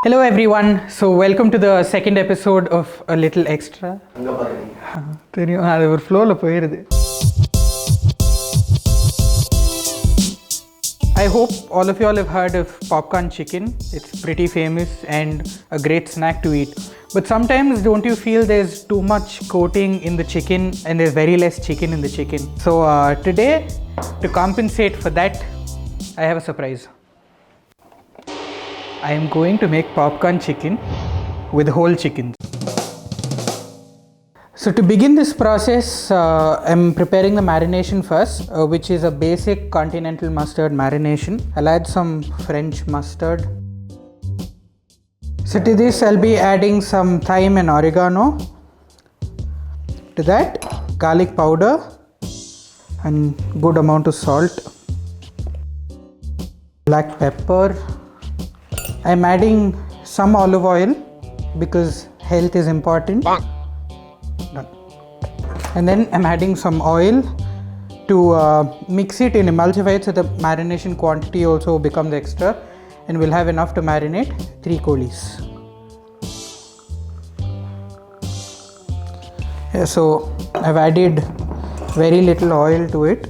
Hello everyone. So welcome to the second episode of A Little Extra. தெரியும் அது ஒரு ஃப்ளோல போயிருது. I hope all of you all have heard of popcorn chicken. It's pretty famous and a great snack to eat. But sometimes don't you feel there's too much coating in the chicken and there's very less chicken in the chicken? So today, to compensate for that, I have a surprise. I am going to make popcorn chicken with whole chickens. So to begin this process, I'm preparing the marination first, which is a basic continental mustard marination. I'll add some French mustard. So to this I'll be adding some thyme and oregano. To that, garlic powder and good amount of salt. Black pepper. I'm adding some olive oil because health is important. Done. And then I'm adding some oil to mix it and emulsify it so the marination quantity also becomes extra, and we'll have enough to marinate 3 colis. Yeah, so I've added very little oil to it,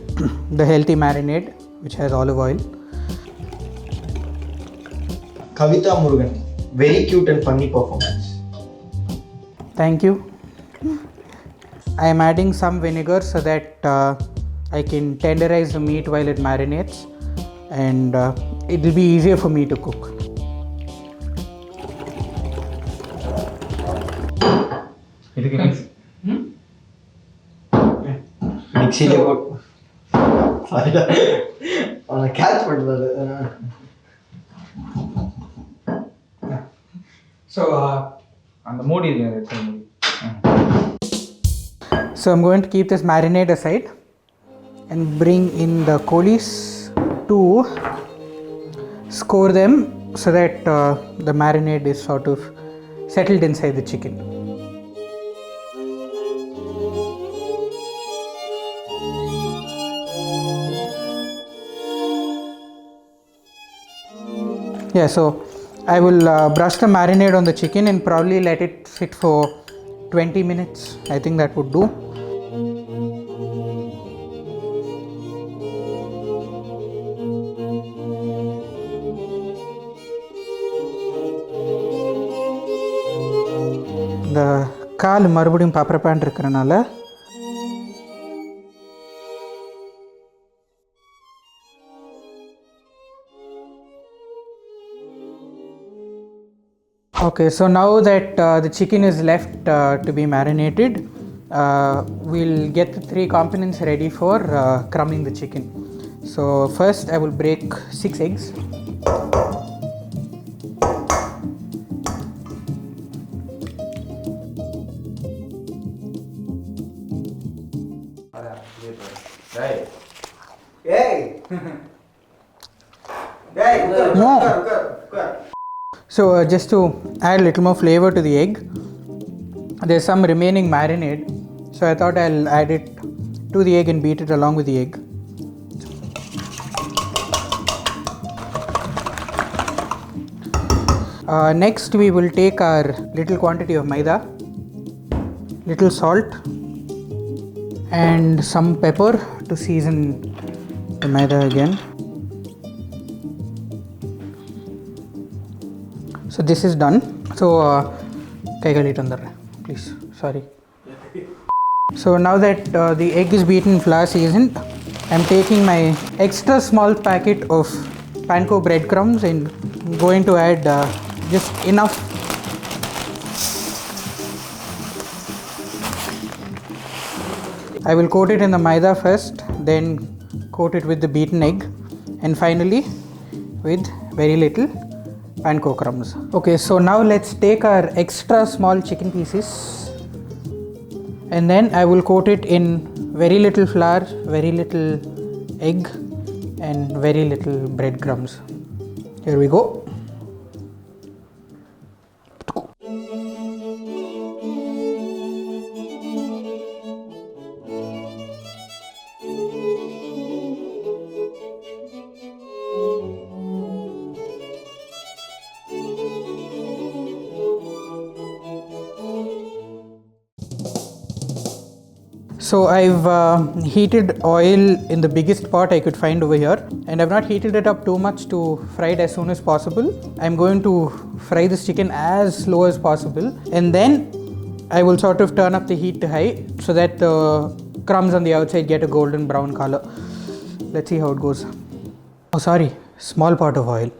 the healthy marinade which has olive oil. Kavita Murugan, very cute and funny performance. Thank you. I am adding some vinegar so that I can tenderize the meat while it marinates, and it will be easier for me to cook. Mixi le put. On a catch பண்ணுறது. So அந்த மூடி So I'm going to keep this marinade aside and bring in the colis to score them so that the marinade is sort of settled inside the chicken. Yeah, so I will brush the marinade on the chicken and probably let it sit for 20 minutes. I think that would do. இந்த கால் மறுபடியும் பப்பரப்பான் இருக்கிறனால Okay, so now that the chicken is left to be marinated, we'll get the 3 components ready for crumbing the chicken. So first I will break 6 eggs. No. So just to add a little more flavor to the egg, there's some remaining marinade, so I thought I'll add it to the egg and beat it along with the egg. Next we will take our little quantity of maida, little salt and some pepper to season the maida again. So this is done. So please, sorry. So now that the egg is beaten, flour seasoned, I'm taking my extra small packet of panko breadcrumbs and going to add just enough. I will coat it in the maida first, then coat it with the beaten egg, and finally with very little panko crumbs. Okay, so now let's take our extra small chicken pieces and then I will coat it in very little flour, very little egg and very little breadcrumbs. Here we go. So I've heated oil in the biggest pot I could find over here, and I've not heated it up too much to fry it as soon as possible. I'm going to fry this chicken as slow as possible, and then I will sort of turn up the heat to high so that the crumbs on the outside get a golden brown color. Let's see how it goes. Oh sorry, small pot of oil.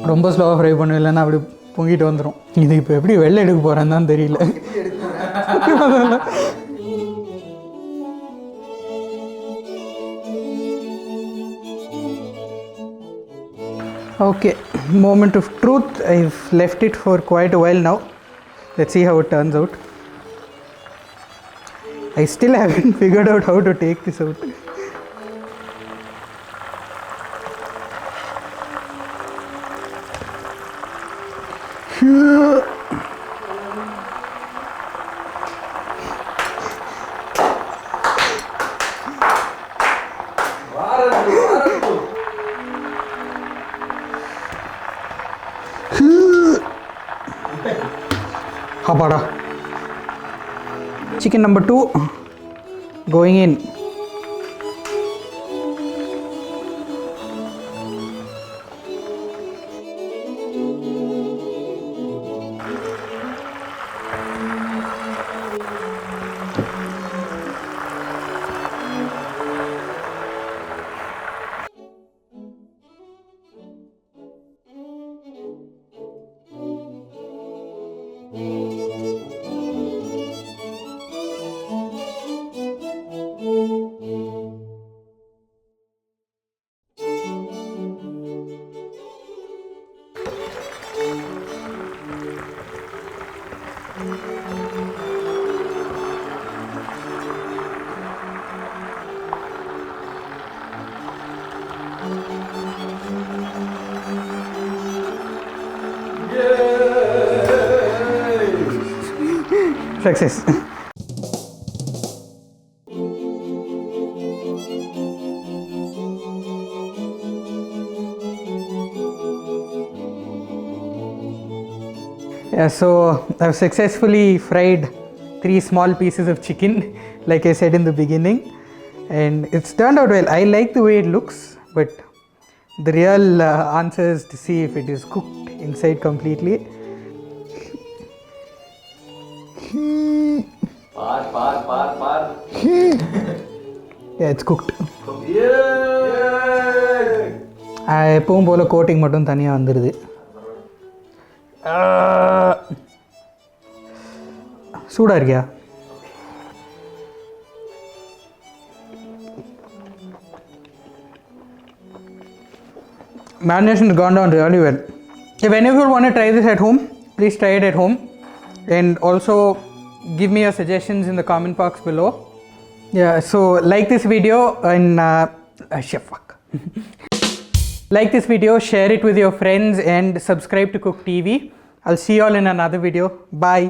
ரொம்ப ஸ்லோவாக fry பண்ணும், இல்லைன்னா அப்படி பொங்கிட்டு வந்துடும். இது இப்போ எப்படி வெளில எடுக்க போகிறேன்னு தான் தெரியல. Okay, moment of truth. I've left it for quite a while now. Let's see how it turns out. I still haven't figured out how to take this out. Hapada. Chicken number 2 going in. Success. Yeah, so I've successfully fried 3 small pieces of chicken, like I said in the beginning, and it's turned out well. I like the way it looks, but the real answer is to see if it is cooked inside completely. Par. Yeah, it's cooked. எப்பவும் போல் coating மட்டும் தனியாக வந்துடுது. சூடாக இருக்கியா? Marination has gone down really well. If any of you want to try this at home, please try it at home, and also give me your suggestions in the comment box below. Yeah, so like this video and like this video, share it with your friends, and subscribe to Cook TV. I'll see you all in another video. Bye.